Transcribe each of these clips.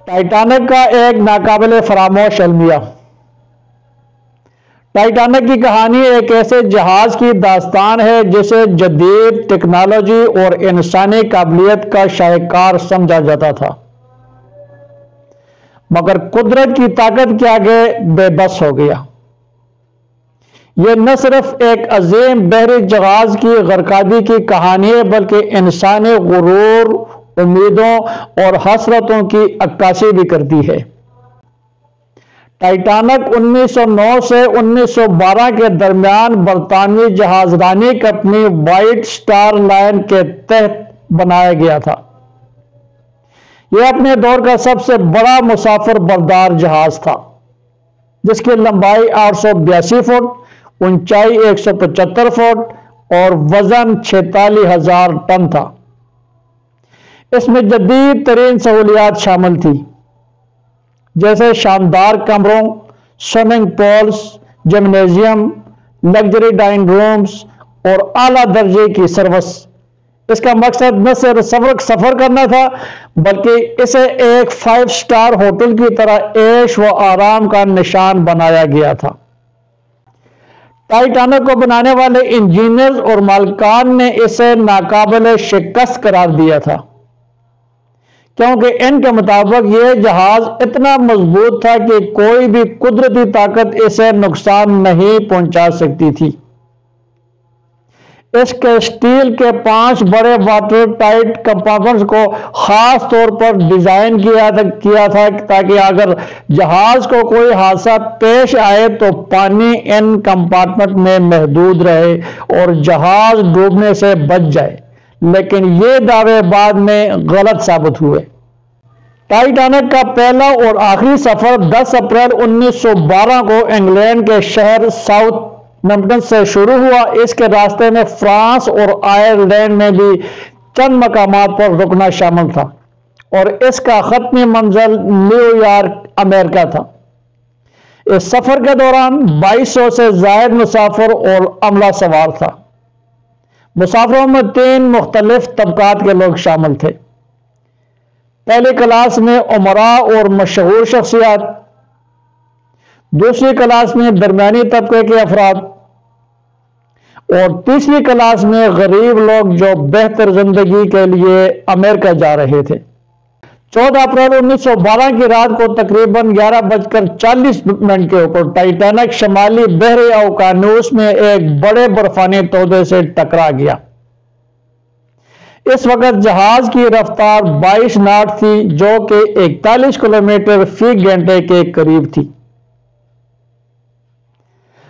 Titanic کا ایک ناقابل فراموش المیہ۔ ٹائٹینک کی کہانی ایک ایسے جہاز کی داستان ہے جسے جدید ٹیکنالوجی اور انسانی قابلیت کا شاہکار سمجھا جاتا تھا، مگر قدرت کی طاقت کے آگے بے بس ہو گیا۔ یہ نہ صرف ایک عظیم بحری جہاز کی غرقادی کی کہانی ہے بلکہ انسانی غرور، امیدوں اور حسرتوں کی عکاسی بھی کرتی ہے۔ ٹائٹینک 1909 سے 1912 کے درمیان برطانوی جہاز رانی کمپنی وائٹ سٹار لائن کے تحت بنایا گیا تھا۔ یہ اپنے دور کا سب سے بڑا مسافر بردار جہاز تھا، جس کی لمبائی 882 فٹ، اونچائی 175 فٹ اور وزن 46,000 ٹن تھا۔ اس میں جدید ترین سہولیات شامل تھی، جیسے شاندار کمروں، swimming pools, gymnasium, luxury dining rooms اور اعلیٰ درجے کی سروس۔ اس کا مقصد نہ صرف سفر کرنا تھا بلکہ اسے ایک 5 سٹار ہوٹل کی طرح عیش و آرام کا نشان بنایا گیا تھا۔ ٹائٹینک کو بنانے والے انجینئرز اور مالکان نے اسے ناقابل شکست قرار دیا تھا، کیونکہ ان کے مطابق یہ جہاز اتنا مضبوط تھا کہ کوئی بھی قدرتی طاقت اسے نقصان نہیں پہنچا سکتی تھی۔ اس کے اسٹیل کے 5 بڑے واٹر ٹائٹ کمپارٹمنٹس کو خاص طور پر ڈیزائن کیا تھا تاکہ اگر جہاز کو کوئی حادثہ پیش آئے تو پانی ان کمپارٹمنٹ میں محدود رہے اور جہاز ڈوبنے سے بچ جائے، لیکن یہ دعوے بعد میں غلط ثابت ہوئے۔ ٹائٹینک کا پہلا اور آخری سفر 10 اپریل 1912 کو انگلینڈ کے شہر ساؤتھ نمپٹن سے شروع ہوا۔ اس کے راستے میں فرانس اور آئرلینڈ میں بھی چند مقامات پر رکنا شامل تھا اور اس کا ختمی منزل نیو یارک، امریکہ تھا۔ اس سفر کے دوران 2200 سے زائد مسافر اور عملہ سوار تھا۔ مسافروں میں 3 مختلف طبقات کے لوگ شامل تھے۔ پہلی کلاس میں امراء اور مشہور شخصیات، دوسری کلاس میں درمیانی طبقے کے افراد اور تیسری کلاس میں غریب لوگ جو بہتر زندگی کے لیے امریکہ جا رہے تھے۔ 14 اپریل 1912 کی رات کو تقریباً 11:40 کے اوپر ٹائٹینک شمالی بحر اوقیانوس میں ایک بڑے برفانی تودے سے ٹکرا گیا۔ اس وقت جہاز کی رفتار 22 ناٹ تھی، جو کہ 41 کلومیٹر فی گھنٹے کے قریب تھی۔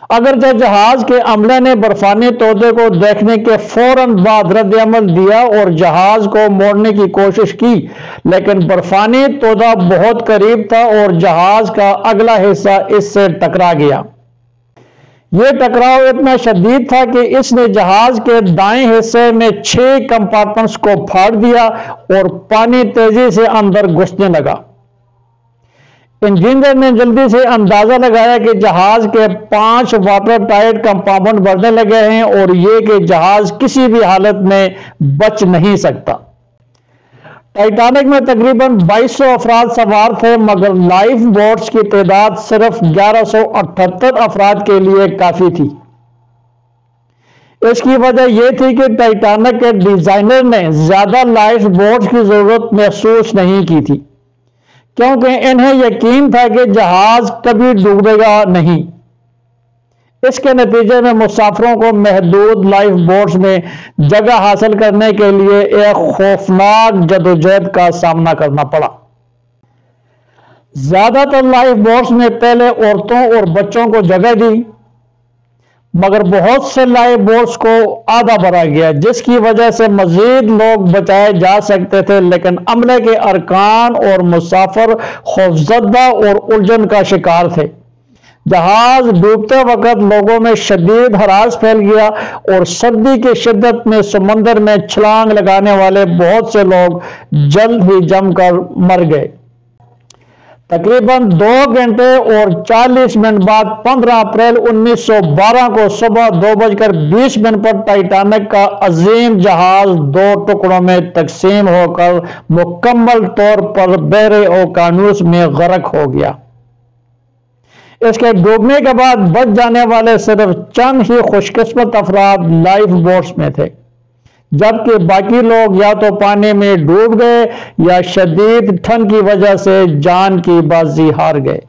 اگرچہ جہاز کے عملے نے برفانی تودے کو دیکھنے کے فوراً بعد رد عمل دیا اور جہاز کو موڑنے کی کوشش کی، لیکن برفانی تودا بہت قریب تھا اور جہاز کا اگلا حصہ اس سے ٹکرا گیا۔ یہ ٹکراؤ اتنا شدید تھا کہ اس نے جہاز کے دائیں حصے میں 6 کمپارٹمنٹس کو پھاڑ دیا اور پانی تیزی سے اندر گھسنے لگا۔ انجینئر نے جلدی سے اندازہ لگایا کہ جہاز کے 5 واٹر ٹائٹ کمپارٹمنٹ بھرنے لگے ہیں اور یہ کہ جہاز کسی بھی حالت میں بچ نہیں سکتا۔ ٹائٹینک میں تقریباً 2200 افراد سوار تھے، مگر لائف بوٹس کی تعداد صرف 1178 افراد کے لیے کافی تھی۔ اس کی وجہ یہ تھی کہ ٹائٹینک کے ڈیزائنر نے زیادہ لائف بوٹس کی ضرورت محسوس نہیں کی تھی، کیونکہ انہیں یقین تھا کہ جہاز کبھی ڈوبے گا نہیں۔ اس کے نتیجے میں مسافروں کو محدود لائف بوٹس میں جگہ حاصل کرنے کے لیے ایک خوفناک جدوجہد کا سامنا کرنا پڑا۔ زیادہ تر لائف بوٹس نے پہلے عورتوں اور بچوں کو جگہ دی، مگر بہت سے لائف بوٹس کو آدھا بھرا گیا، جس کی وجہ سے مزید لوگ بچائے جا سکتے تھے، لیکن عملے کے ارکان اور مسافر خوفزدہ اور الجھن کا شکار تھے۔ جہاز ڈوبتے وقت لوگوں میں شدید ہراس پھیل گیا اور سردی کی شدت میں سمندر میں چھلانگ لگانے والے بہت سے لوگ جلد ہی جم کر مر گئے۔ تقریباً 2 گھنٹے اور 40 منٹ بعد 15 اپریل 1912 کو صبح 2:20 پر ٹائٹینک کا عظیم جہاز 2 ٹکڑوں میں تقسیم ہو کر مکمل طور پر بحر اوقیانوس میں غرق ہو گیا۔ اس کے ڈوبنے کے بعد بچ جانے والے صرف چند ہی خوش قسمت افراد لائف بوٹس میں تھے، جبکہ باقی لوگ یا تو پانی میں ڈوب گئے یا شدید ٹھنڈ کی وجہ سے جان کی بازی ہار گئے۔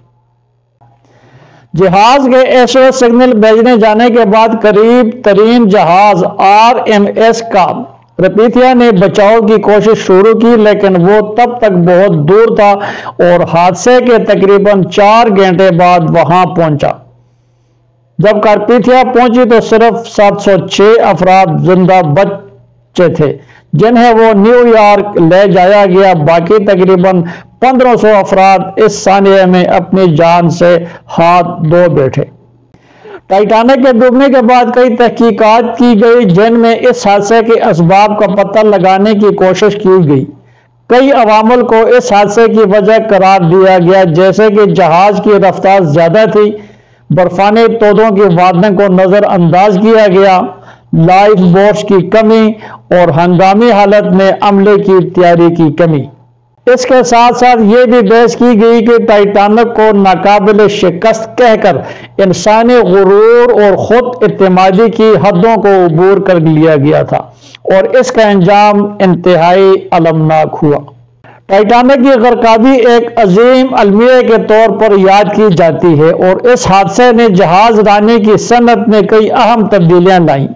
جہاز کے SOS سگنل بھیجنے جانے کے بعد قریب ترین جہاز RMS کارپیتھیا نے بچاؤ کی کوشش شروع کی، لیکن وہ تب تک بہت دور تھا اور حادثے کے تقریباً 4 گھنٹے بعد وہاں پہنچا۔ جب کارپیتھیا پہنچی تو صرف 706 افراد زندہ بچے تھے، جنہیں وہ نیو یارک لے جایا گیا۔ باقی تقریباً 1500 افراد اس ثانیے میں اپنی جان سے ہاتھ دھو بیٹھے۔ ٹائٹینک کے ڈوبنے کے بعد کئی تحقیقات کی گئی، جن میں اس حادثے کے اسباب کا پتہ لگانے کی کوشش کی گئی۔ کئی عوامل کو اس حادثے کی وجہ قرار دیا گیا، جیسے کہ جہاز کی رفتار زیادہ تھی، برفانی تودوں کی وارننگ کو نظر انداز کیا گیا، لائف بوٹس کی کمی اور ہنگامی حالت میں عملے کی تیاری کی کمی۔ اس کے ساتھ ساتھ یہ بھی بحث کی گئی کہ ٹائٹینک کو ناقابل شکست کہہ کر انسانی غرور اور خود اعتمادی کی حدوں کو عبور کر لیا گیا تھا اور اس کا انجام انتہائی المناک ہوا۔ ٹائٹینک کی غرقابی ایک عظیم المیہ کے طور پر یاد کی جاتی ہے اور اس حادثے نے جہاز رانی کی صنعت میں کئی اہم تبدیلیاں لائیں۔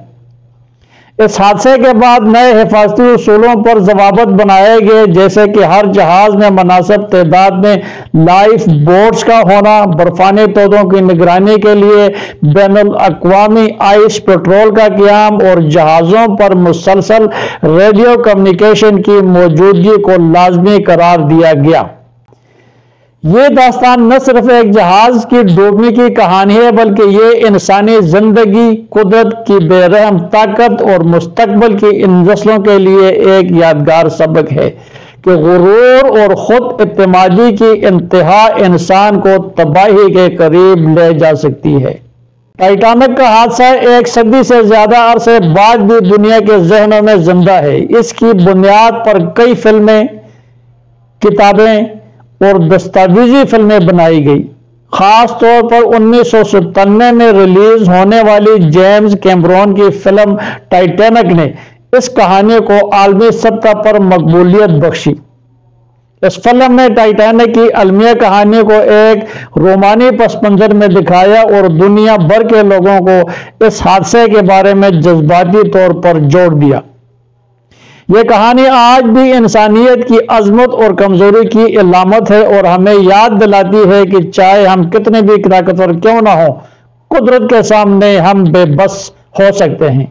اس حادثے کے بعد نئے حفاظتی اصولوں پر ضوابط بنائے گئے، جیسے کہ ہر جہاز میں مناسب تعداد میں لائف بوٹس کا ہونا، برفانی تودوں کی نگرانی کے لیے بین الاقوامی آئس پیٹرول کا قیام اور جہازوں پر مسلسل ریڈیو کمیونیکیشن کی موجودگی کو لازمی قرار دیا گیا۔ یہ داستان نہ صرف ایک جہاز کی ڈوبنے کی کہانی ہے، بلکہ یہ انسانی زندگی، قدرت کی بے رحم طاقت اور مستقبل کی ان نسلوں کے لیے ایک یادگار سبق ہے کہ غرور اور خود اعتمادی کی انتہا انسان کو تباہی کے قریب لے جا سکتی ہے۔ ٹائٹینک کا حادثہ 1 صدی سے زیادہ عرصے بعد بھی دنیا کے ذہنوں میں زندہ ہے۔ اس کی بنیاد پر کئی فلمیں، کتابیں اور دستاویزی فلمیں بنائی گئی۔ خاص طور پر 1997 میں ریلیز ہونے والی جیمز کیمرون کی فلم ٹائٹینک نے اس کہانی کو عالمی سطح پر مقبولیت بخشی۔ اس فلم میں ٹائٹینک کی المیہ کہانی کو ایک رومانی پس منظر میں دکھایا اور دنیا بھر کے لوگوں کو اس حادثے کے بارے میں جذباتی طور پر جوڑ دیا۔ یہ کہانی آج بھی انسانیت کی عظمت اور کمزوری کی علامت ہے اور ہمیں یاد دلاتی ہے کہ چاہے ہم کتنے بھی طاقتور کیوں نہ ہوں، قدرت کے سامنے ہم بے بس ہو سکتے ہیں۔